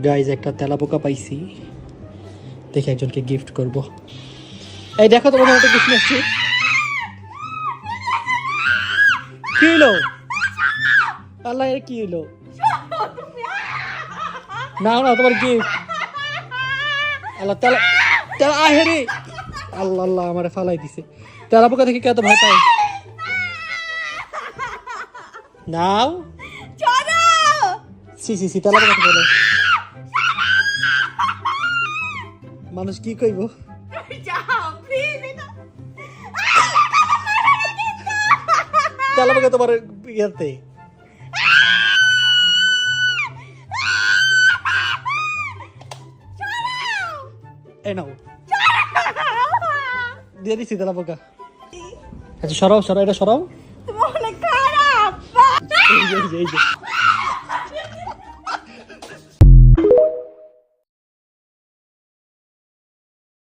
Guys একটা তেলাপোকা পাইছি, দেখে একজনকে গিফট করব। এই দেখো তোমার একটা গিফট নিচ্ছি। কি হলো আল্লাহ, এর কি হলো? না না তোমার গিফট। আল্লাহ তেলা তেলা আহেরে, আল্লাহ আল্লাহ আমার ফালাই দিছে। তেলাপোকা দেখে কে তো ভয় পায়? নাও সি সি সি, তেলাপোকা বলে মানুষ কি কইব? তেলাপোকা তোমার ইয়াতে এই নাও দিয়ে দিছি তেলাপোকা। আচ্ছা সরাও সরাও, এটা সরাও। তুমি অনেক খারাপ। এই যে